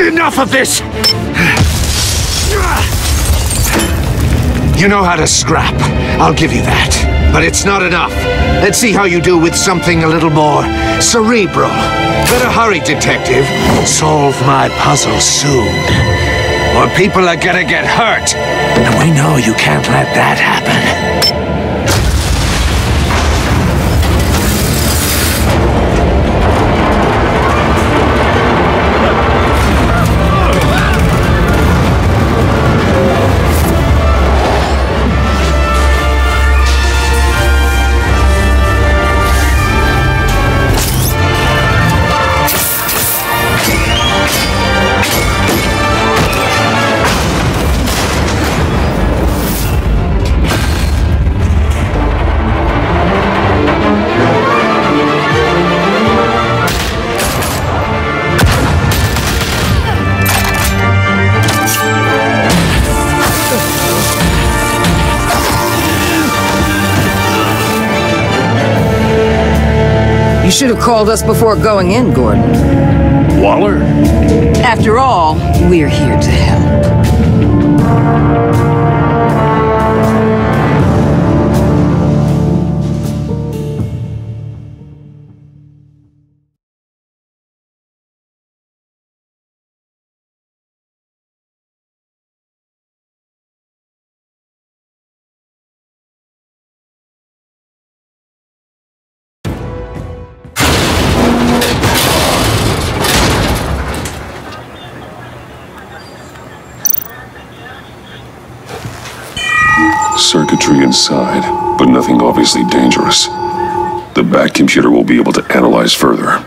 Enough of this! You know how to scrap. I'll give you that. But it's not enough. Let's see how you do with something a little more cerebral. Better hurry, detective. Solve my puzzle soon. Or people are gonna get hurt. And we know you can't let that happen. You should have called us before going in, Gordon. Waller? After all, we're here to help. Circuitry inside, but nothing obviously dangerous. The back computer will be able to analyze further.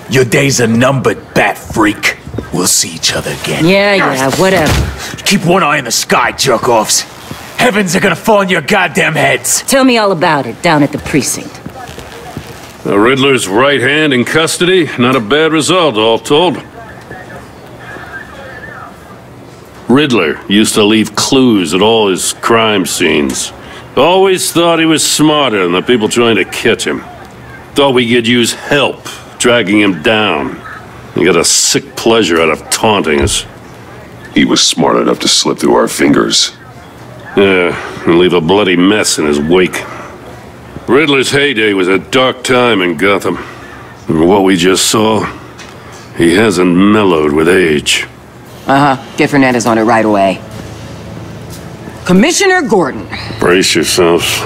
Your days are numbered, bat freak. We'll see each other again. Yeah, whatever. Keep one eye in the sky, jerk-offs. Heavens are gonna fall on your goddamn heads. Tell me all about it down at the precinct. The Riddler's right hand in custody. Not a bad result, all told. Riddler used to leave clues at all his crime scenes. Always thought he was smarter than the people trying to catch him. Thought we could use help dragging him down. He got a sick pleasure out of taunting us. He was smart enough to slip through our fingers. Yeah, and leave a bloody mess in his wake. Riddler's heyday was a dark time in Gotham. And what we just saw, he hasn't mellowed with age. Get Fernandez on it right away. Commissioner Gordon. Brace yourselves.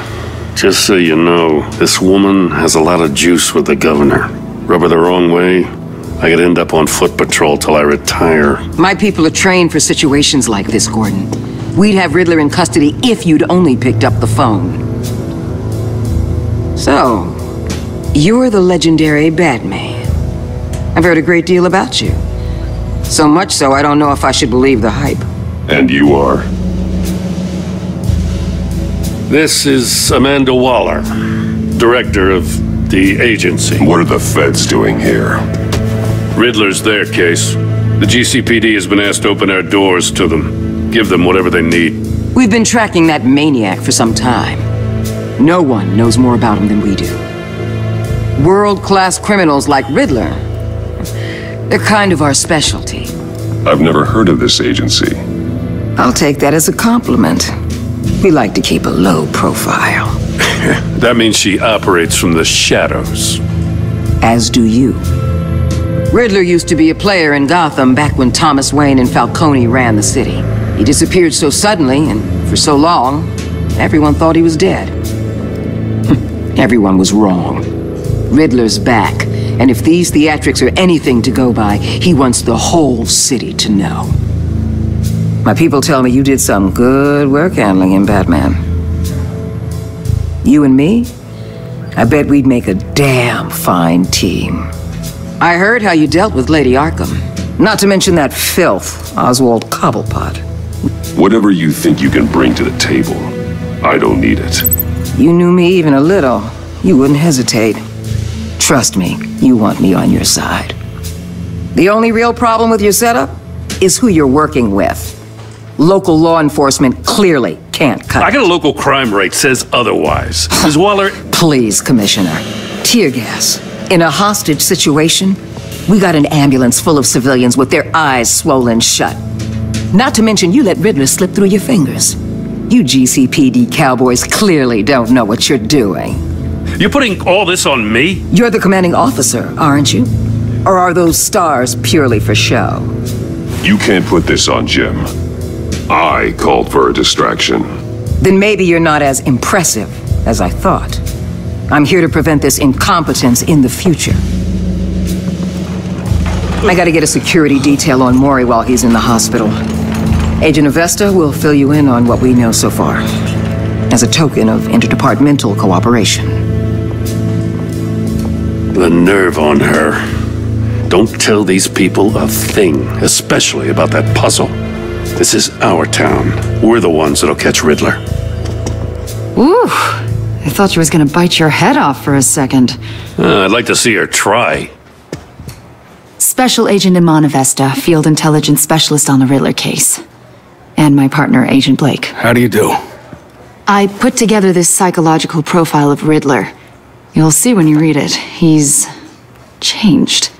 Just so you know, this woman has a lot of juice with the governor. Rub her the wrong way, I could end up on foot patrol till I retire. My people are trained for situations like this, Gordon. We'd have Riddler in custody if you'd only picked up the phone. So, you're the legendary Batman. I've heard a great deal about you. So much so, I don't know if I should believe the hype. And you are? This is Amanda Waller, director of the agency. What are the feds doing here? Riddler's their case. The GCPD has been asked to open our doors to them. Give them whatever they need. We've been tracking that maniac for some time. No one knows more about him than we do. World-class criminals like Riddler. They're kind of our specialty. I've never heard of this agency. I'll take that as a compliment. We like to keep a low profile. That means she operates from the shadows. As do you. Riddler used to be a player in Gotham back when Thomas Wayne and Falcone ran the city. He disappeared so suddenly and for so long, everyone thought he was dead. Everyone was wrong. Riddler's back, and if these theatrics are anything to go by, he wants the whole city to know. My people tell me you did some good work handling him, Batman. You and me? I bet we'd make a damn fine team. I heard how you dealt with Lady Arkham. Not to mention that filth, Oswald Cobblepot. Whatever you think you can bring to the table, I don't need it. You knew me even a little, you wouldn't hesitate. Trust me, you want me on your side. The only real problem with your setup is who you're working with. Local law enforcement clearly can't cut I got a local crime rate says otherwise. Ms. Waller... Please, Commissioner. Tear gas. In a hostage situation, we got an ambulance full of civilians with their eyes swollen shut. Not to mention you let Riddler slip through your fingers. You GCPD cowboys clearly don't know what you're doing. You're putting all this on me? You're the commanding officer, aren't you? Or are those stars purely for show? You can't put this on Jim. I called for a distraction. Then maybe you're not as impressive as I thought. I'm here to prevent this incompetence in the future. I gotta get a security detail on Maury while he's in the hospital. Agent Avesta will fill you in on what we know so far, as a token of interdepartmental cooperation. The nerve on her. Don't tell these people a thing, especially about that puzzle. This is our town. We're the ones that'll catch Riddler. Ooh, I thought you was gonna bite your head off for a second. I'd like to see her try. Special Agent Iman Avesta, Field Intelligence Specialist on the Riddler case. And my partner, Agent Blake. How do you do? I put together this psychological profile of Riddler. You'll see when you read it. He's changed.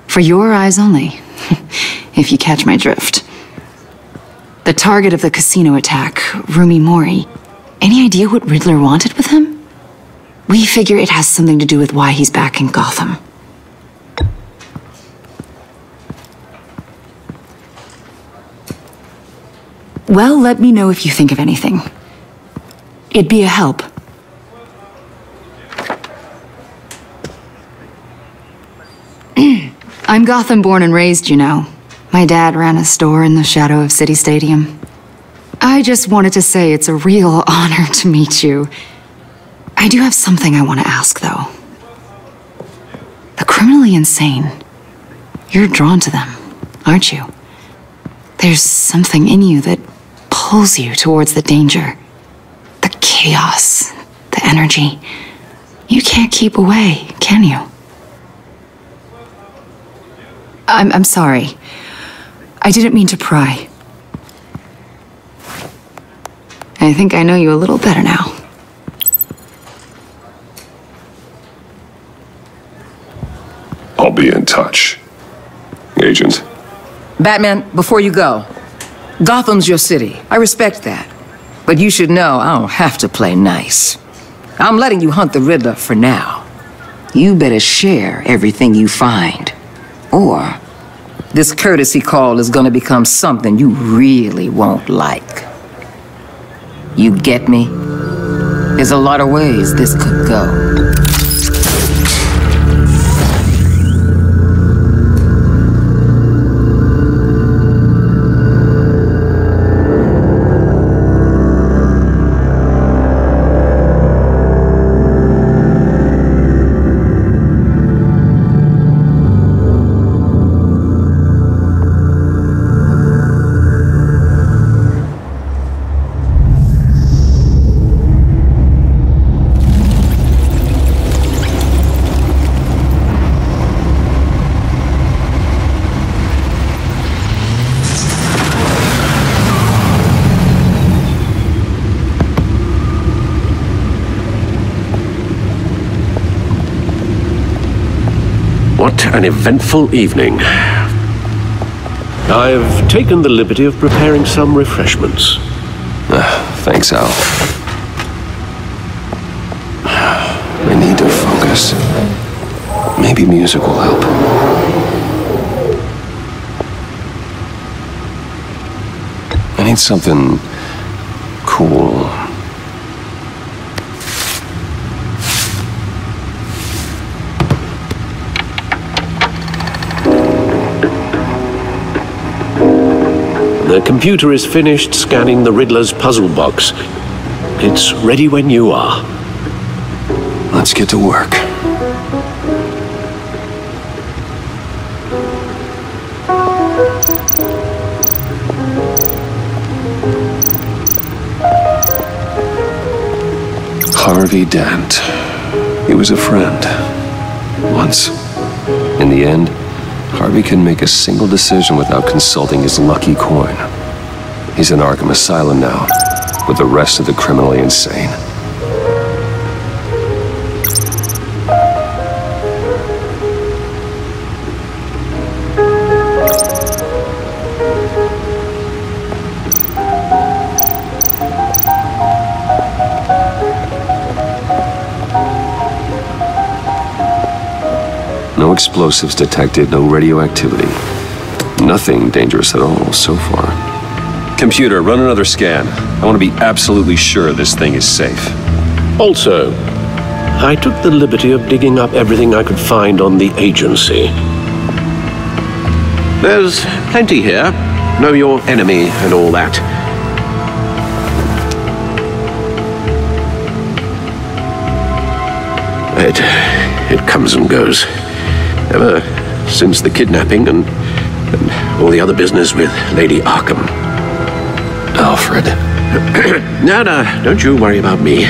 For your eyes only, if you catch my drift. The target of the casino attack, Rumi Mori. Any idea what Riddler wanted with him? We figure it has something to do with why he's back in Gotham. Well, let me know if you think of anything. It'd be a help. I'm Gotham born and raised, you know. My dad ran a store in the shadow of City Stadium. I just wanted to say it's a real honor to meet you. I do have something I want to ask, though. The criminally insane. You're drawn to them, aren't you? There's something in you that pulls you towards the danger. The chaos, the energy. You can't keep away, can you? I'm sorry. I didn't mean to pry. I think I know you a little better now. I'll be in touch. Agent. Batman, before you go, Gotham's your city. I respect that. But you should know I don't have to play nice. I'm letting you hunt the Riddler for now. You better share everything you find. Or this courtesy call is gonna become something you really won't like. You get me? There's a lot of ways this could go. What an eventful evening. I've taken the liberty of preparing some refreshments. Thanks, Al. I need to focus. Maybe music will help. I need something cool. The computer is finished scanning the Riddler's puzzle box. It's ready when you are. Let's get to work. Harvey Dent. He was a friend. Once. In the end, Harvey can make a single decision without consulting his lucky coin. He's in Arkham Asylum now, with the rest of the criminally insane. No explosives detected, no radioactivity. Nothing dangerous at all so far. Computer, run another scan. I want to be absolutely sure this thing is safe. Also, I took the liberty of digging up everything I could find on the agency. There's plenty here. Know your enemy and all that. It comes and goes. Ever since the kidnapping and all the other business with Lady Arkham. Alfred. No, don't you worry about me.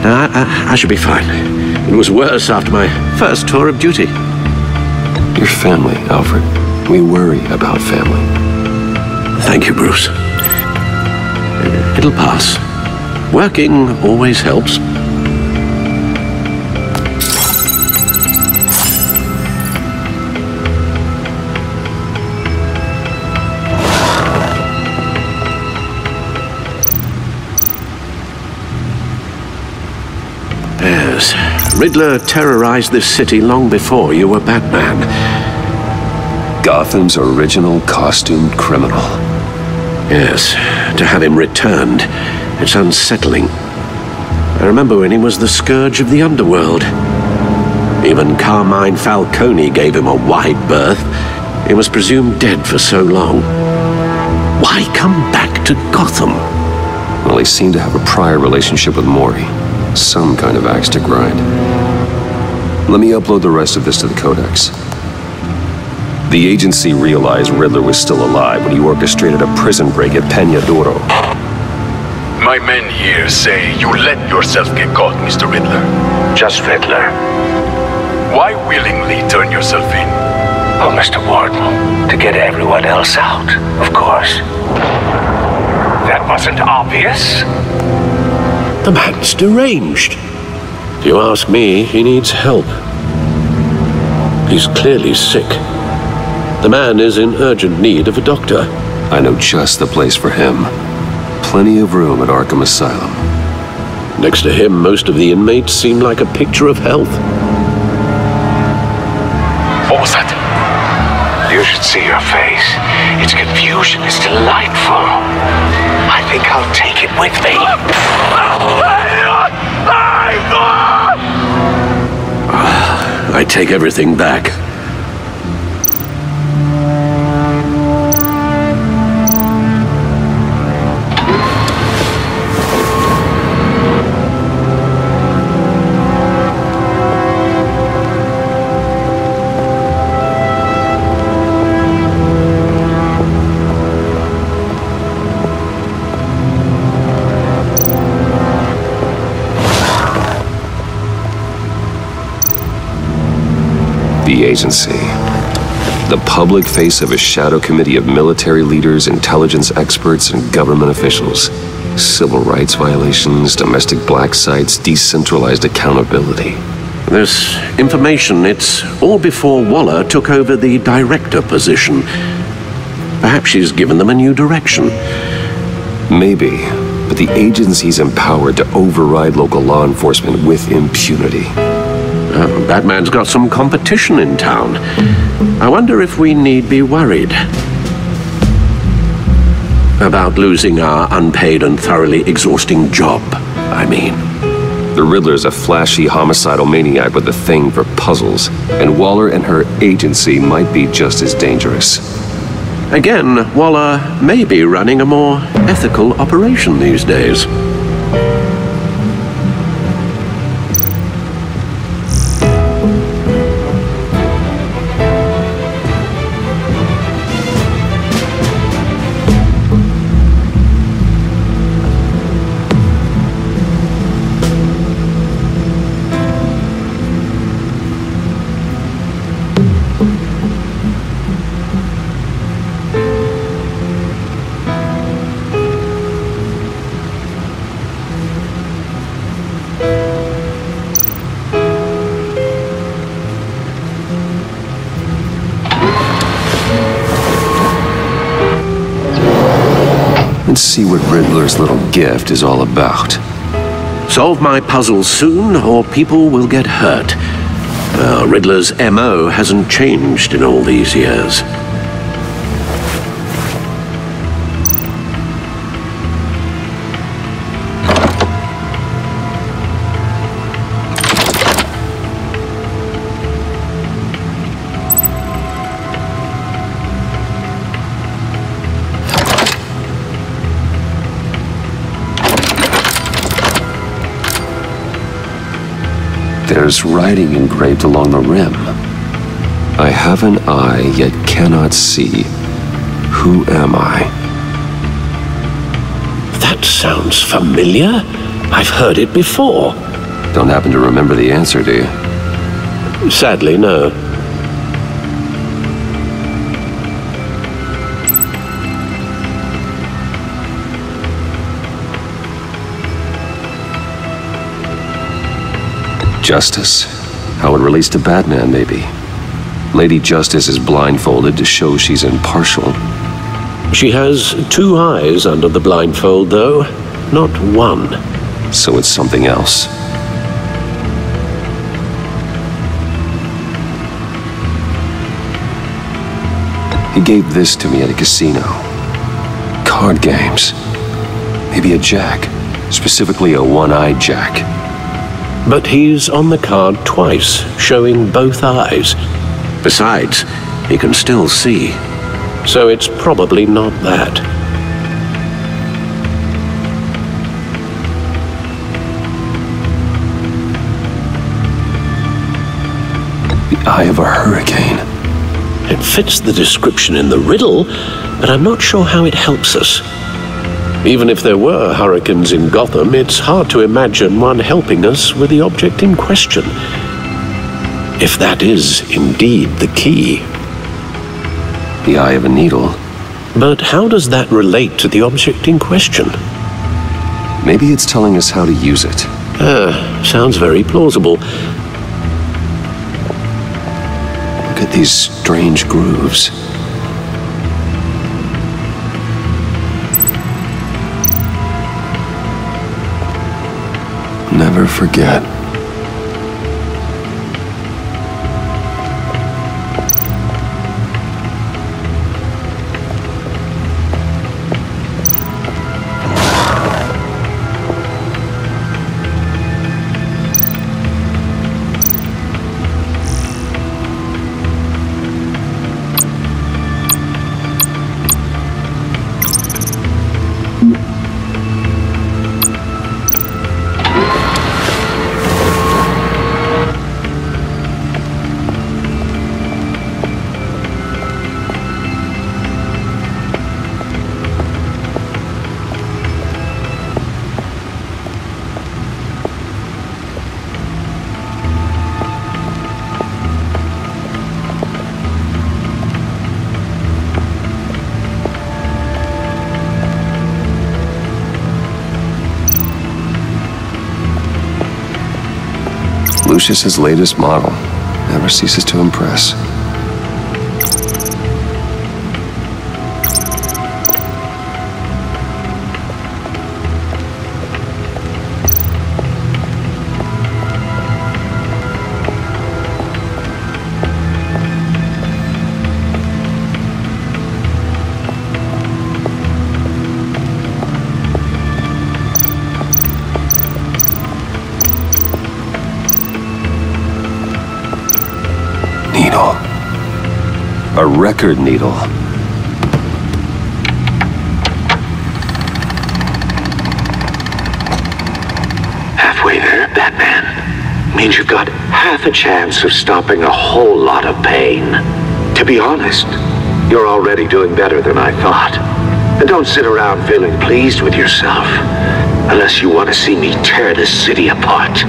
I should be fine. It was worse after my first tour of duty. Your family, Alfred. We worry about family. Thank you, Bruce. It'll pass. Working always helps. Yes, Riddler terrorized this city long before you were Batman. Gotham's original costumed criminal. Yes, to have him returned, it's unsettling. I remember when he was the scourge of the underworld. Even Carmine Falcone gave him a wide berth. He was presumed dead for so long. Why come back to Gotham? Well, he seemed to have a prior relationship with Maury. Some kind of axe to grind. Let me upload the rest of this to the Codex. The agency realized Riddler was still alive when he orchestrated a prison break at Peña Duro. My men here say you let yourself get caught, Mr. Riddler. Just Riddler. Why willingly turn yourself in? Oh, Mr. Warden, to get everyone else out, of course. That wasn't obvious. The man's deranged. If you ask me, he needs help. He's clearly sick. The man is in urgent need of a doctor. I know just the place for him. Plenty of room at Arkham Asylum. Next to him, most of the inmates seem like a picture of health. What was that? You should see your face. Its confusion is delightful. I think I'll take it with me. I take everything back. The agency. The public face of a shadow committee of military leaders, intelligence experts, and government officials. Civil rights violations, domestic black sites, decentralized accountability. This information, it's all before Waller took over the director position. Perhaps she's given them a new direction. Maybe, but the agency's empowered to override local law enforcement with impunity. Batman's got some competition in town. I wonder if we need be worried about losing our unpaid and thoroughly exhausting job, I mean. The Riddler's a flashy homicidal maniac with a thing for puzzles, and Waller and her agency might be just as dangerous. Again, Waller may be running a more ethical operation these days. Let's see what Riddler's little gift is all about. Solve my puzzles soon, or people will get hurt. Well, Riddler's MO hasn't changed in all these years. There's writing engraved along the rim. I have an eye, yet cannot see. Who am I? That sounds familiar. I've heard it before. Don't happen to remember the answer, do you? Sadly, no. Justice. How it relates to Batman, maybe. Lady Justice is blindfolded to show she's impartial. She has two eyes under the blindfold, though. Not one. So it's something else. He gave this to me at a casino. Card games. Maybe a jack. Specifically a one-eyed jack. But he's on the card twice, showing both eyes. Besides, he can still see. So it's probably not that. The eye of a hurricane. It fits the description in the riddle, but I'm not sure how it helps us. Even if there were hurricanes in Gotham, it's hard to imagine one helping us with the object in question. If that is indeed the key. The eye of a needle. But how does that relate to the object in question? Maybe it's telling us how to use it. Sounds very plausible. Look at these strange grooves. Never forget. Lucius's latest model never ceases to impress. A record needle. Halfway there, Batman. Means you've got half a chance of stopping a whole lot of pain. To be honest, you're already doing better than I thought. And don't sit around feeling pleased with yourself, unless you want to see me tear this city apart.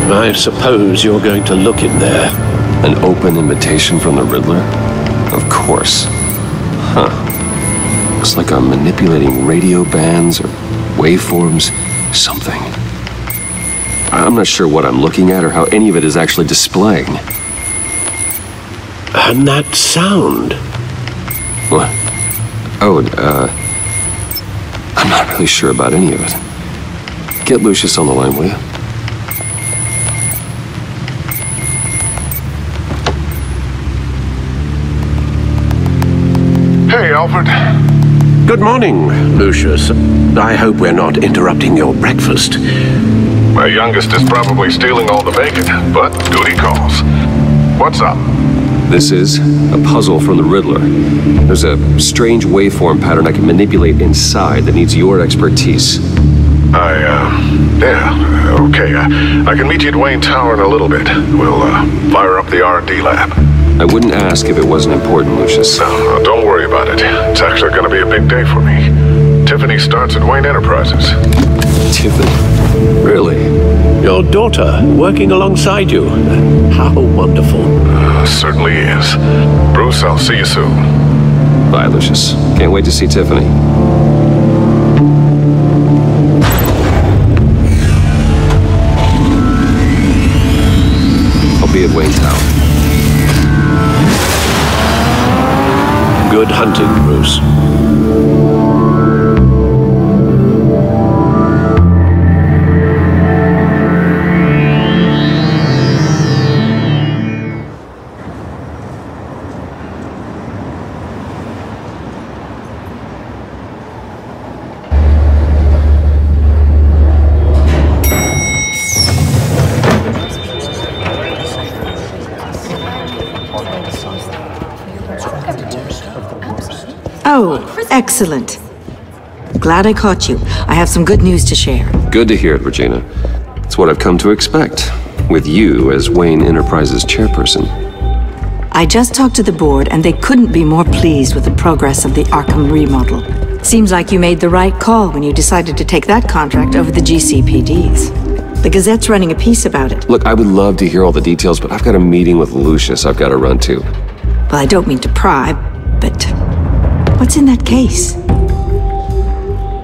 I suppose you're going to look in there. An open invitation from the Riddler? Of course. Huh. Looks like I'm manipulating radio bands or waveforms, something. I'm not sure what I'm looking at or how any of it is actually displaying. And that sound. What? Oh, I'm not really sure about any of it. Get Lucius on the line, will you? Hey, Alfred. Good morning, Lucius. I hope we're not interrupting your breakfast. My youngest is probably stealing all the bacon, but duty calls. What's up? This is a puzzle from the Riddler. There's a strange waveform pattern I can manipulate inside that needs your expertise. Okay. I can meet you at Wayne Tower in a little bit. We'll, fire up the R&D lab. I wouldn't ask if it wasn't important, Lucius. No, don't worry about it. It's actually gonna be a big day for me. Tiffany starts at Wayne Enterprises. Tiffany? Really? Your daughter working alongside you. How wonderful. Certainly is. Bruce, I'll see you soon. Bye, Lucius. Can't wait to see Tiffany. I'll be at Wayne Tower. Good hunting, Bruce. Oh, excellent. Glad I caught you. I have some good news to share. Good to hear it, Regina. It's what I've come to expect, with you as Wayne Enterprises chairperson. I just talked to the board, and they couldn't be more pleased with the progress of the Arkham remodel. Seems like you made the right call when you decided to take that contract over the GCPD's. The Gazette's running a piece about it. Look, I would love to hear all the details, but I've got a meeting with Lucius I've got to run to. Well, I don't mean to pry, but what's in that case?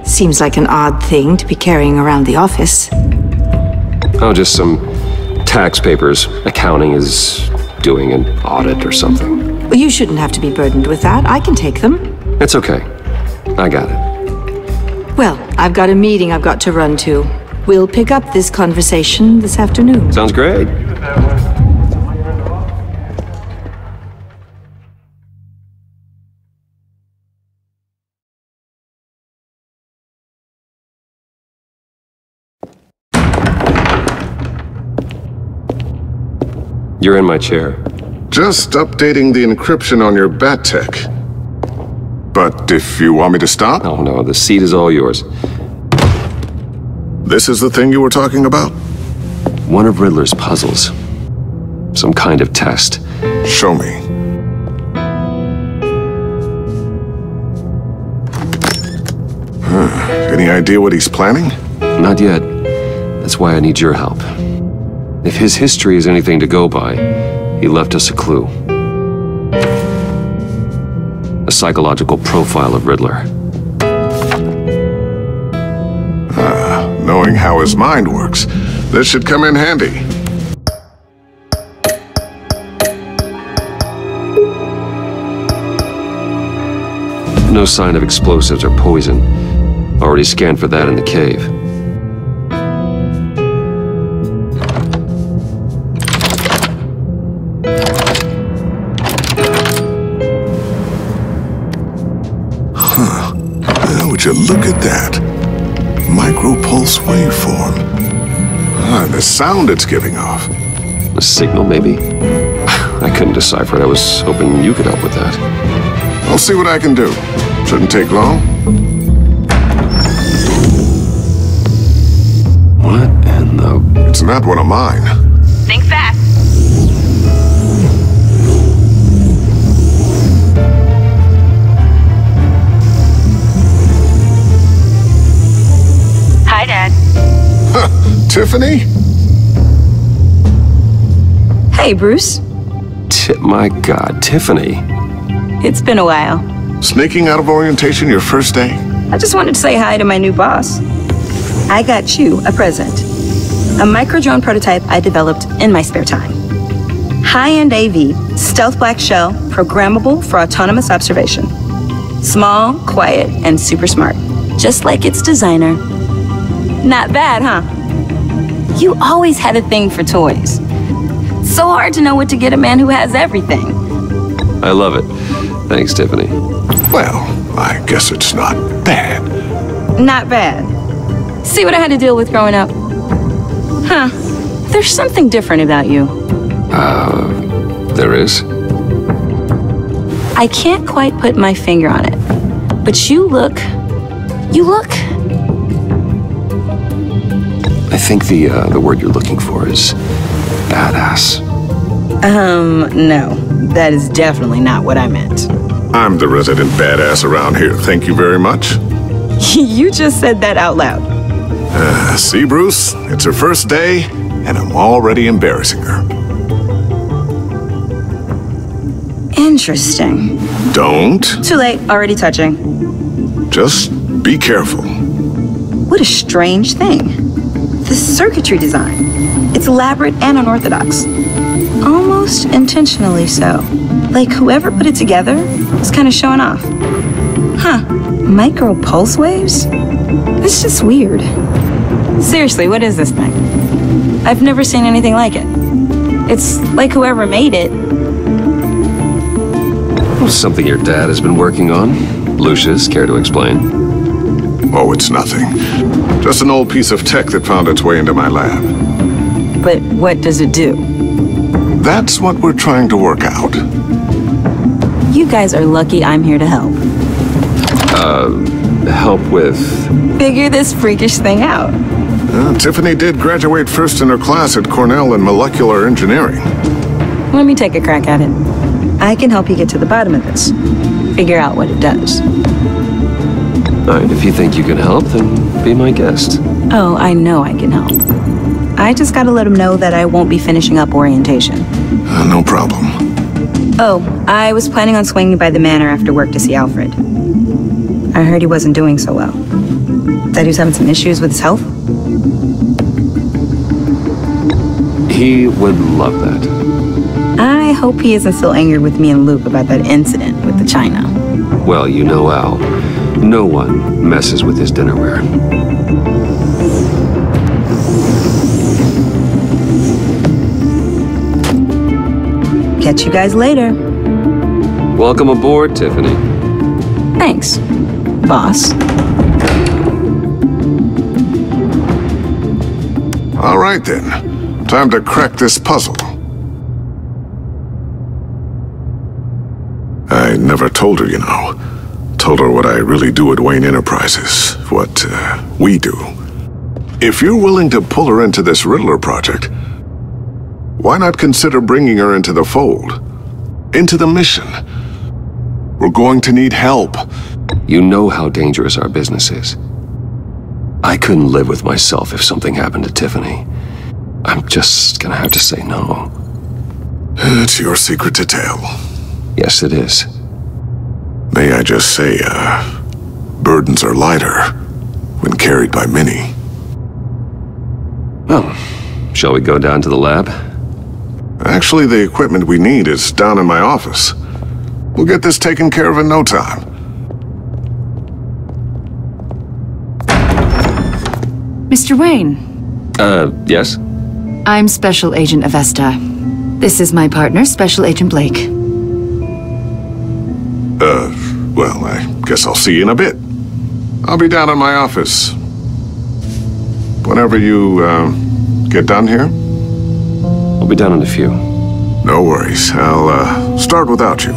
Seems like an odd thing to be carrying around the office. Oh, just some tax papers. Accounting is doing an audit or something. Well, you shouldn't have to be burdened with that. I can take them. It's okay. I got it. Well, I've got a meeting I've got to run to. We'll pick up this conversation this afternoon. Sounds great. You're in my chair. Just updating the encryption on your bat tech. But if you want me to stop? Oh no, the seat is all yours. This is the thing you were talking about? One of Riddler's puzzles. Some kind of test. Show me. Any idea what he's planning? Not yet. That's why I need your help. If his history is anything to go by, he left us a clue. A psychological profile of Riddler. Knowing how his mind works, this should come in handy. No sign of explosives or poison. Already scanned for that in the cave. Would you look at that? Micropulse waveform. The sound it's giving off. A signal, maybe? I couldn't decipher it. I was hoping you could help with that. I'll see what I can do. Shouldn't take long. What in the... It's not one of mine. Think fast. Hi, Dad. Huh, Tiffany? Hey, Bruce. My God, Tiffany. It's been a while. Sneaking out of orientation your first day? I just wanted to say hi to my new boss. I got you a present. A micro-drone prototype I developed in my spare time. High-end AV, stealth black shell, programmable for autonomous observation. Small, quiet, and super smart. Just like its designer. Not bad, huh? You always had a thing for toys. So hard to know what to get a man who has everything. I love it. Thanks, Tiffany. Well, I guess it's not bad. Not bad. See what I had to deal with growing up? Huh. There's something different about you. There is? I can't quite put my finger on it. But you look... I think the word you're looking for is badass. No. That is definitely not what I meant. I'm the resident badass around here. Thank you very much. You just said that out loud. See, Bruce? It's her first day, and I'm already embarrassing her. Interesting. Don't. Too late. Already touching. Just be careful. What a strange thing. The circuitry design. It's elaborate and unorthodox. Almost intentionally so. Like whoever put it together was kind of showing off. Huh. Micro pulse waves? It's just weird. Seriously, what is this thing? I've never seen anything like it. It's like whoever made it. Something your dad has been working on. Lucius, care to explain? Oh, it's nothing. Just an old piece of tech that found its way into my lab. But what does it do? That's what we're trying to work out. You guys are lucky I'm here to help. Help with... Figure this freakish thing out. Tiffany did graduate first in her class at Cornell in molecular engineering. Let me take a crack at it. I can help you get to the bottom of this. Figure out what it does. All right, if you think you can help, then be my guest. Oh, I know I can help. I just gotta let him know that I won't be finishing up orientation. No problem. Oh, I was planning on swinging by the manor after work to see Alfred. I heard he wasn't doing so well. That he was having some issues with his health. He would love that. I hope he isn't still angry with me and Luke about that incident with the china. Well, you know Al. No one messes with his dinnerware. Catch you guys later. Welcome aboard, Tiffany. Thanks, boss. All right, then. Time to crack this puzzle. I never told her, you know. Told her what I really do at Wayne Enterprises. What, we do. If you're willing to pull her into this Riddler project, why not consider bringing her into the fold? Into the mission? We're going to need help. You know how dangerous our business is. I couldn't live with myself if something happened to Tiffany. I'm just gonna have to say no. It's your secret to tell. Yes, it is. May I just say, burdens are lighter when carried by many. Well, shall we go down to the lab? Actually, the equipment we need is down in my office. We'll get this taken care of in no time. Mr. Wayne. Yes? I'm Special Agent Avesta. This is my partner, Special Agent Blake. Well, I guess I'll see you in a bit. I'll be down in my office. Whenever you, get done here? I'll be down in a few. No worries. I'll, start without you.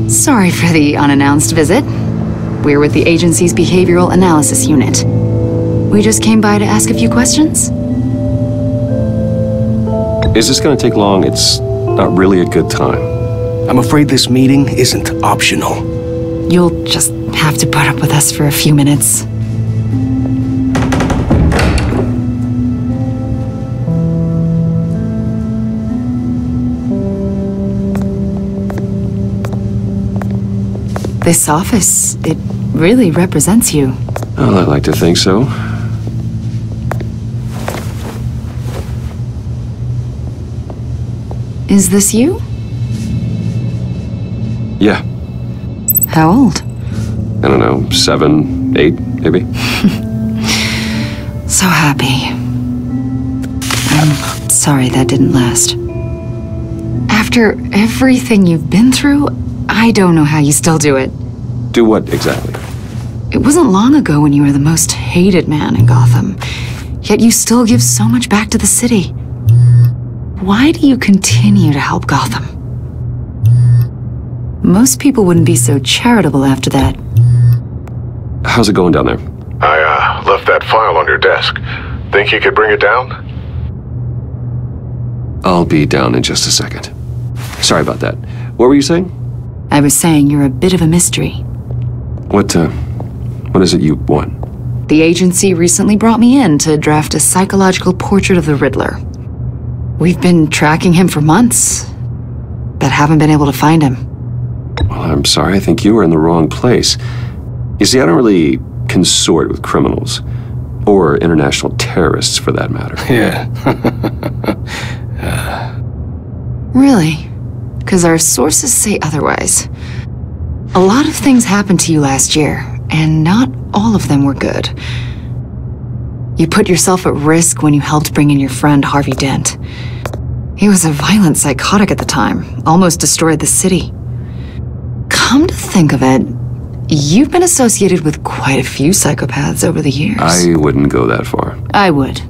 Sorry for the unannounced visit. We're with the agency's Behavioral Analysis Unit. We just came by to ask a few questions. Is this gonna take long? It's not really a good time. I'm afraid this meeting isn't optional. You'll just have to put up with us for a few minutes. This office, it really represents you. Well, I like to think so. Is this you? Yeah. How old? I don't know, 7, 8, maybe? So happy. I'm sorry that didn't last. After everything you've been through, I don't know how you still do it. Do what exactly? It wasn't long ago when you were the most hated man in Gotham, yet you still give so much back to the city. Why do you continue to help Gotham? Most people wouldn't be so charitable after that. How's it going down there? I left that file on your desk. Think you could bring it down? I'll be down in just a second. Sorry about that. What were you saying? I was saying you're a bit of a mystery. What is it you want? The agency recently brought me in to draft a psychological portrait of the Riddler. We've been tracking him for months, but haven't been able to find him. Well, I'm sorry. I think you were in the wrong place. You see, I don't really consort with criminals. Or international terrorists, for that matter. Yeah. Really? Because our sources say otherwise. A lot of things happened to you last year, and not all of them were good. You put yourself at risk when you helped bring in your friend Harvey Dent. He was a violent psychotic at the time, almost destroyed the city. Come to think of it, you've been associated with quite a few psychopaths over the years. I wouldn't go that far. I would.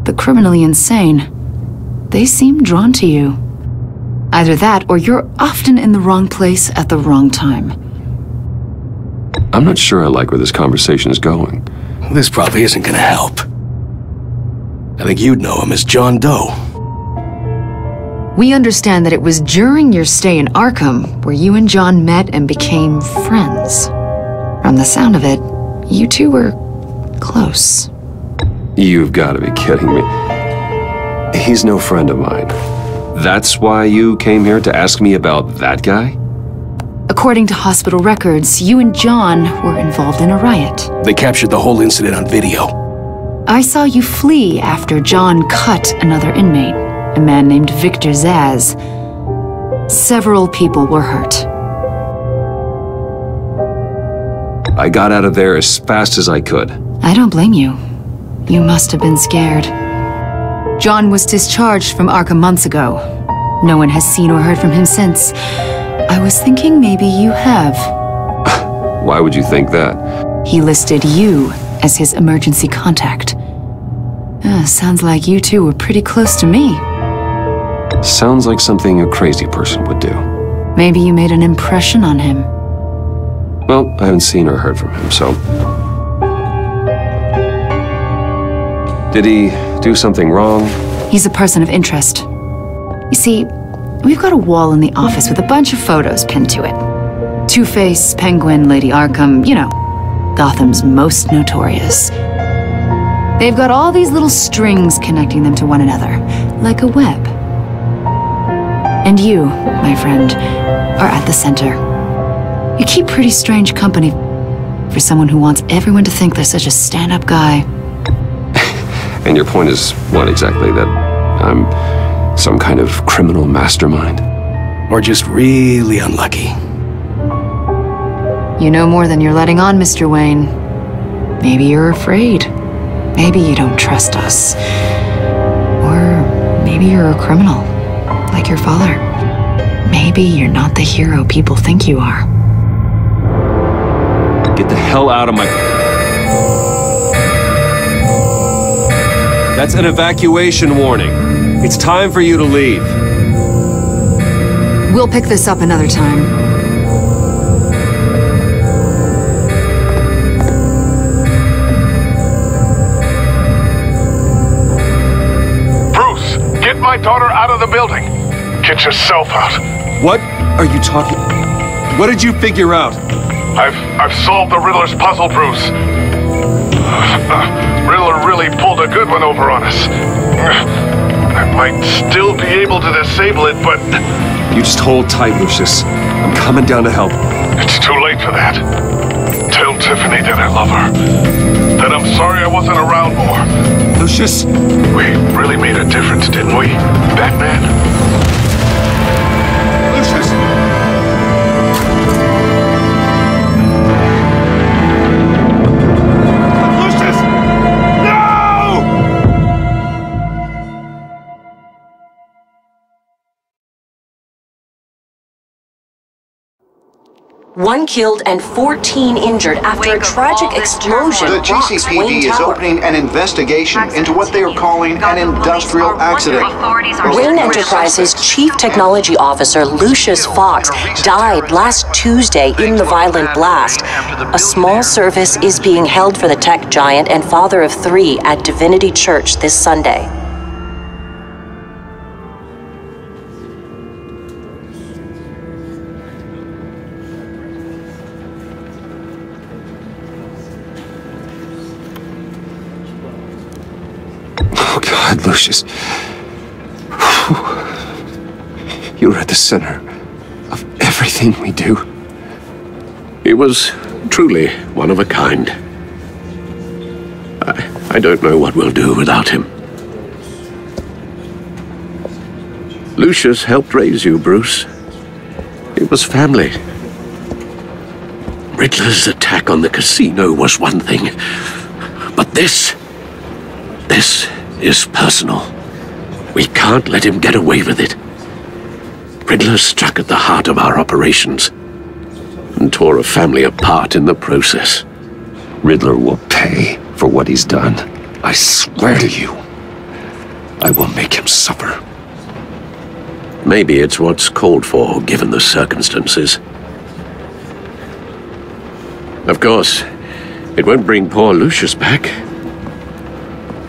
The criminally insane, they seem drawn to you. Either that, or you're often in the wrong place at the wrong time. I'm not sure I like where this conversation is going. This probably isn't gonna help. I think you'd know him as John Doe. We understand that it was during your stay in Arkham where you and John met and became friends. From the sound of it, you two were close. You've got to be kidding me. He's no friend of mine. That's why you came here to ask me about that guy? According to hospital records, you and John were involved in a riot. They captured the whole incident on video. I saw you flee after John cut another inmate, a man named Victor Zaz. Several people were hurt. I got out of there as fast as I could. I don't blame you. You must have been scared. John was discharged from Arkham months ago. No one has seen or heard from him since. I was thinking maybe you have. Why would you think that? He listed you as his emergency contact. Sounds like you two were pretty close to me. Sounds like something a crazy person would do. Maybe you made an impression on him. Well, I haven't seen or heard from him, so... Did he do something wrong? He's a person of interest. You see, we've got a wall in the office with a bunch of photos pinned to it. Two-Face, Penguin, Lady Arkham, you know, Gotham's most notorious. They've got all these little strings connecting them to one another, like a web. And you, my friend, are at the center. You keep pretty strange company for someone who wants everyone to think they're such a stand-up guy. And your point is what exactly? That I'm some kind of criminal mastermind? Or just really unlucky? You know more than you're letting on, Mr. Wayne. Maybe you're afraid. Maybe you don't trust us. Or maybe you're a criminal, like your father. Maybe you're not the hero people think you are. Get the hell out of my... That's an evacuation warning. It's time for you to leave. We'll pick this up another time. Bruce, get my daughter out of the building. Get yourself out. What are you talking... What did you figure out? I've solved the Riddler's puzzle, Bruce. Riddler really pulled a good one over on us. I might still be able to disable it, but... You just hold tight, Lucius. I'm coming down to help. It's too late for that. Tell Tiffany that I love her. That I'm sorry I wasn't around more. Lucius! We really made a difference, didn't we, Batman? Lucius! 1 killed and 14 injured after a tragic explosion. The GCPD is opening an investigation into what they are calling an industrial accident. Wayne Enterprises' Chief Technology Officer Lucius Fox died last Tuesday in the violent blast. A small service is being held for the tech giant and father of 3 at Divinity Church this Sunday. Oh, God, Lucius. You're at the center of everything we do. He was truly one of a kind. I don't know what we'll do without him. Lucius helped raise you, Bruce. It was family. Riddler's attack on the casino was one thing, but this is personal. We can't let him get away with it. Riddler struck at the heart of our operations and tore a family apart in the process. Riddler will pay for what he's done. I swear to you, I will make him suffer. Maybe it's what's called for, given the circumstances. Of course, it won't bring poor Lucius back.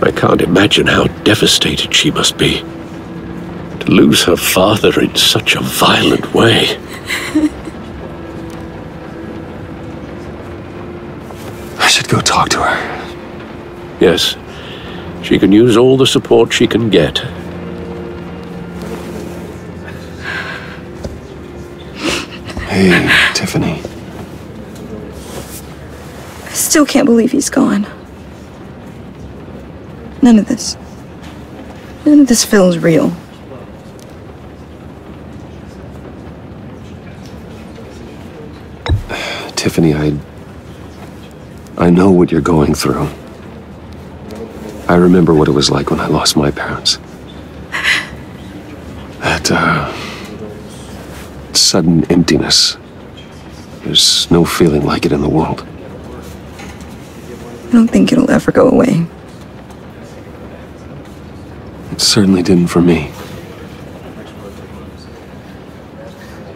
I can't imagine how devastated she must be to lose her father in such a violent way. I should go talk to her. Yes, she can use all the support she can get. Hey, Tiffany. I still can't believe he's gone. None of this feels real. Tiffany, I know what you're going through. I remember what it was like when I lost my parents. That, sudden emptiness. There's no feeling like it in the world. I don't think it'll ever go away. It certainly didn't for me.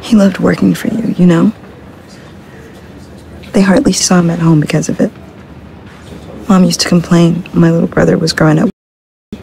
He loved working for you, you know? They hardly saw him at home because of it. Mom used to complain when my little brother was growing up.